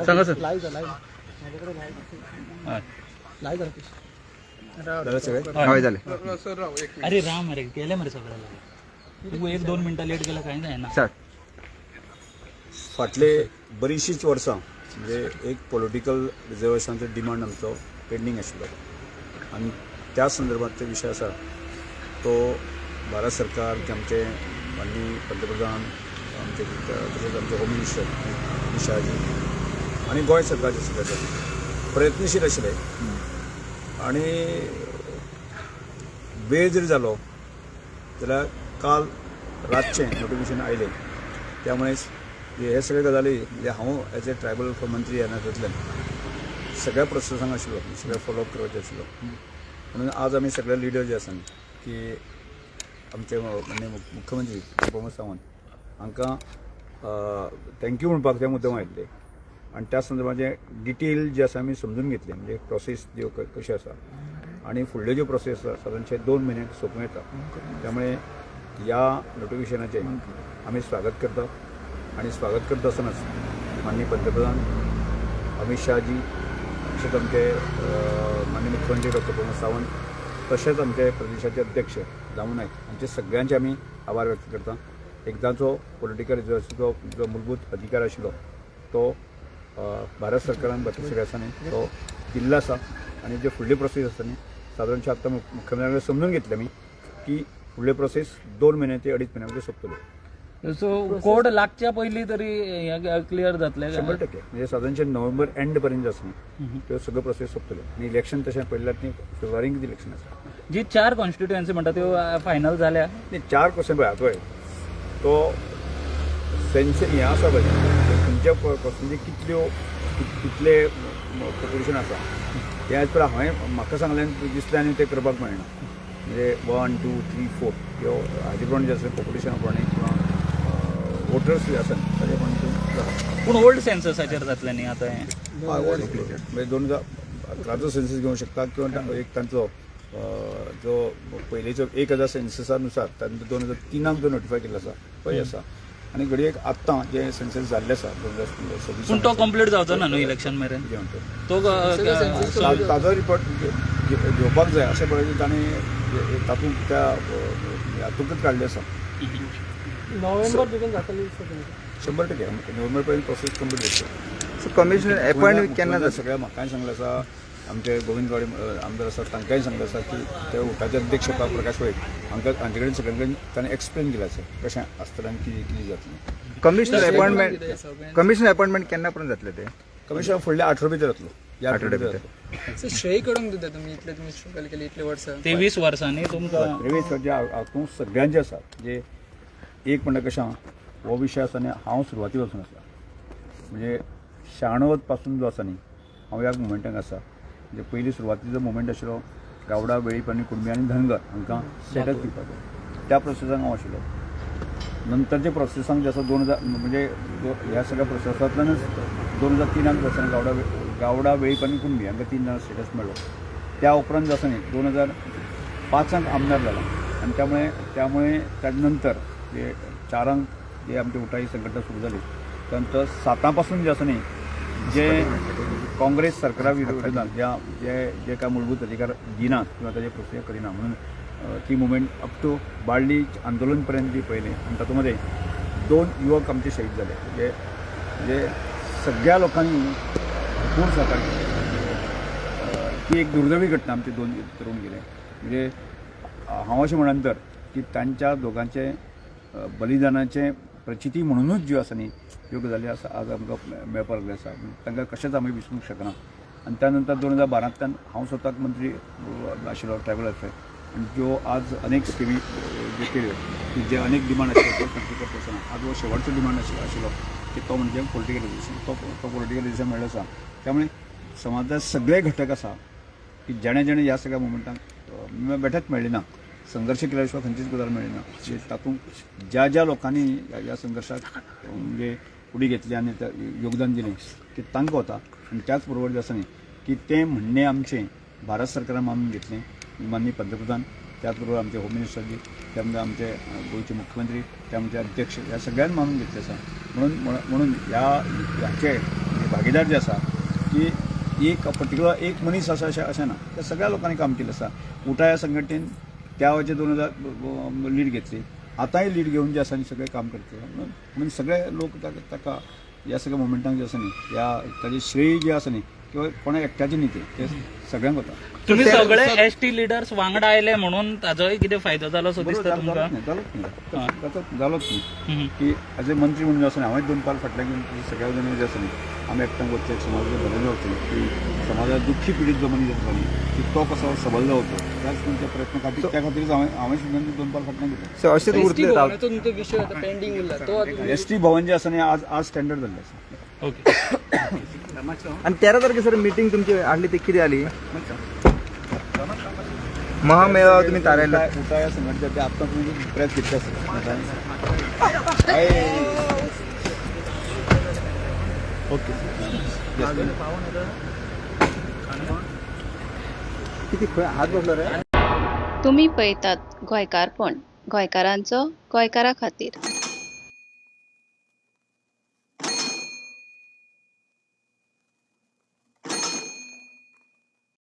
सांगा सर. हय झाले अरे राम अरे केले मरे सगळ्याला तू 1-2 मिनटं लेट गेला काही नाही ना सर. फाटले बरीचशीच वर्सां म्हणजे एक पॉलिटिकल रिजर्वेशनाचो डिमांड आमचो पेंडींग आशिल्लो आनी त्या संदर्भांत विशय आसा तो भारत सरकार की आमचे माननीय पंतप्रधान आमचे तशेंच आमचे होम मिनिस्टर अमित शाहजी आनी गोंय सरकारचे सगळे प्रयत्नशील आशिल्ले आनी वेळ जरी जालो जाल्यार काल रातचें नोटिफिकेशन आयलें त्यामुळे हे सगळे गजाली म्हणजे हांव एज ए ट्रायबल मंत्री ह्या नात्यांतल्यान सगळ्या प्रोसेसांक आशिल्लो सगळें फॉलोअप करपाचें आशिल्लो म्हणून आज आमी सगळे लिडर जे आसा की आमचे माननीय मुख्यमंत्री प्रमोद सावंत हांकां थँक्यू म्हणपाक ते मुद्दम आयिल्ले आनी त्या संदर्भाचे डिटेल जे आसा आमी समजून घेतले म्हणजे प्रोसेस ज्यो कशी आसा आनी फुडल्यो ज्यो प्रोसेस आसा सादारणशे 2 म्हयन्याक सोंपूं येता त्यामुळे ह्या नोटिफिकेशनाचे आमी स्वागत करता आनी स्वागत करता आसतनाच माननीय पंतप्रधान अमित शाहजी तशेंच आमचे माननीय मुख्यमंत्री डॉक्टर प्रमोद सावंत तशेंच आमचे प्रदेशाचे अध्यक्ष दामू नायक हांचे सगळ्यांचे आमी आभार व्यक्त करता एकदांचो पॉलिटिकल रिजर्वेशनाचो जो मूलभूत अधिकार आशिल्लो तो भारत सरकारान 32 वर्सांनी तो दिल्लो आसा आनी जे फुडली प्रोसेस आसा न्ही सादारणशे आतां मुख्यमंत्र्यान समजून घेतले आमी की फुडली प्रोसेस 2 म्हयने ते 2.5 म्हयन्या भितर सोंपतली सो कोड लागच्या पयलीं तरी क्लियर जातले 100% म्हणजे साधारणशे नोव्हेंबर एंड पर्यंत आसा न्ही त्यो सगळ्यो प्रोसेस सोंपतल्यो आनी इलेक्शन तशें पयल्यात न्ही फेब्रुवारीक कितें इलेक्शन आसा जी 4 कॉन्स्टिट्युएन्सी म्हणटा त्यो फायनल जाल्या न्ही 4 क्वेश्चन पळय तो सेन्स हें आसा पळय खंयच्या क्वेश्चनचे कितले प्रोपोर्शन आसा हे आज पळय हांवें म्हाका सांगलें दिसलें आनी तें करपाक मेळना म्हणजे 1, 2, 3, 4 ह्यो हाजे प्रमाणे जे आसा पॉप्युलेशना प्रमाणे किंवा वोटर्स जे आसा ताजे प्रमाणे पूण ओल्ड सेन्ससाचेर जातलें न्ही आतां हें म्हणजे 2011चो सेन्सस घेवंक शकता किंवा एक तांचो जो पयलींचो 1000 सेन्ससा नुसार तांचो 2003 जो नोटिफाय केल्लो आसा पळय आसा आनी घडये आत्तां जे सेन्सस जाल्ले आसा 2026 पूण तो कंप्लीट जावचो ना न्हू इलेक्शन मेरेन तो ताजो रिपोर्ट घेवपाक जाय अशें पळय ताणें तातूंत त्या हातूंतच काडले आसा नोव्हेंबर बेगीन जातली 100% नोव्हेंबर पर्यंत प्रोसेस कंप्लीट जातली सो कमिशनर अपॉइंट केन्ना जाता सगळ्या म्हाकाय सांगलें आसा आमचे गोविंदवाडी आमदार आसा तांकांय सांगलें आसा की ते उठाचे अध्यक्ष प्रकाश वैद हांकां हांचे कडेन सगळे कडेन ताणें एक्सप्लेन केलें आसा कशें आसतलें आनी कितें जातलें कमिशनर अपॉइंटमेंट केन्ना पर्यंत जातले ते कमिशनर फुडल्या 18 भितर जातलो ह्या आठवड्या भितर श्रेय करूंक दिता तुमी तुमी स्ट्रगल केली इतले वर्सां 23 वर्सांनी तुमकां 23 वर्सांचे हातूंत सगळ्यांचे आसा जे एक म्हणटा कशें हो विशय आसा न्ही हांव सुरवाती पासून आसा म्हणजे 96 पासून जो आसा न्ही हांव ह्या मुवमेंटाक आसा म्हणजे पयलीं सुरवातीचो मुवमेंट आशिल्लो गावडा वेळीप आनी कुणबी आनी धनगर हांकां स्टेटस दिवपाचो त्या प्रोसेसांक हांव आशिल्लो नंतरच्या प्रोसेसांक जे आसा 2000 म्हणजे ह्या सगळ्या प्रोसेसांतल्यानच 2003 वर्सांनी गावडा वेळीप आनी कुणबी हांकां 3 जाणां स्टेटस मेळ्ळो त्या उपरांत जो आसा न्ही 2005 आमदार जाला आनी त्यामुळे त्या नंतर जे 4 जे आमची उठाई संघटना सुरू जाली त्यानंतर 7 पासून जे आसा न्ही जे काँग्रेस सरकारा विरोधात जे काय मूलभूत अधिकार दिनात किंवा ताजे प्रक्रिया करिना म्हणून ती मुवमेंट अप टू बाळ्ळी आंदोलन पर्यंत ती पयली आनी तातूंत 2 युवक आमचे शहीद जाले जे सगळ्या लोकांनी पूर्ण सहकार्य केलें ती एक दुर्दैवी घटना आमचे 2 तरुण गेले म्हणजे हांव अशें म्हणनंतर की तांच्या दोगांचे बलिदानाचे प्रचिती म्हणूनच ज्यो आसा न्ही ह्यो गजाली आसा आज आमकां मेळपाक लागले आसा तांकां कशेंच आमी विसरूंक शकना आनी त्या नंतर 2012 हांव स्वताक मंत्री आशिल्लो ट्रायबल वेलफेअर आनी ज्यो आज अनेक स्किमी ज्यो केल्यो की जे अनेक डिमांड आशिल्ले ते पर्सना आज हो शेवटचो डिमांड आशिल्लो की तो म्हणजे पॉलिटिकल रिजर्वेशन तो पॉलिटिकल रिजर्वेशन मेळ्ळो आसा त्यामुळे समाजात सगळे घटक आसा की जेणे ह्या सगळ्या मुवमेंटाक बेठच मेळ्ळी ना संघर्ष केल्या शिवाय खंयचीच गजाल मेळ्ळी ना तातूंत ज्या लोकांनी ह्या संघर्शाक म्हणजे फुडें घेतली आनी योगदान दिलें की तांकां वता आनी त्याच बरोबर जे आसा न्ही की तें म्हणणें आमचें भारत सरकारान मानून घेतलें माननीय पंतप्रधान त्याच बरोबर आमचे होम मिनिस्टरजी त्यामध्ये आमचे गोंयचे मुख्यमंत्री ते आमचे अध्यक्ष ह्या सगळ्यांनी मानून घेतले आसा म्हणून ह्याचे भागीदार जे आसा की एक पर्टिक्युलर एक मनीस आसा अशें ना, त्या सगळ्या लोकांनी काम केलें आसा. उठा ह्या संघटनेन त्या वेळाचेर 2000 लीड घेतली, आतांय लीड घेवन जे आसा न्ही सगळें काम करता. म्हणजे सगळे लोक ताका ह्या सगळ्या मुवमेंटाक जे आसा न्ही ह्या ताजें श्रेय जे आसा न्ही किंवा कोणा एकट्याचें न्ही ते सगळ्यांक वता. तुम्ही सगळे एसटी लिडर्स वांगडा आयले म्हणून ताजोय कितें फायदो जालो सो दिसता तुमकां? जालोच न्ही की एज ए मंत्री म्हणून जे आसा न्ही हांवें 2 पाल फाटल्यान घेवन सगळ्या जाणांनी जे आसा न्ही आमी एकठांय वचचें, समाजाचें भलें जावचें, की समाजात दुख्खी पिडीत जो मनीस आसा न्ही की तो कसो सबल जावचो त्याच तुमच्या प्रयत्न खातीर त्या खातीरच हांवें सुद्दां 2 पाल फाटल्यान घेतले. सो अशेंच उरले राव. भवनाचो तुमचो विषय आता पेंडिंग उरला तो आता तुम्ही- एस टी भवन जे आसा न्ही आज स्टँडर्ड जाल्लें आसा. ओके. आणि 13 तारखेसर मिटींग तुमची हाडली ती किती आली? महामेळावा तुम्ही तारायला. उठा या संघटनेचे ते आत्ता तुम्ही प्रेस घेतले आसा. ओके. किती हात बसला रे? तुम्ही पळयतात गोंयकारपण, गोंयकारांचो गोंयकारा खातीर.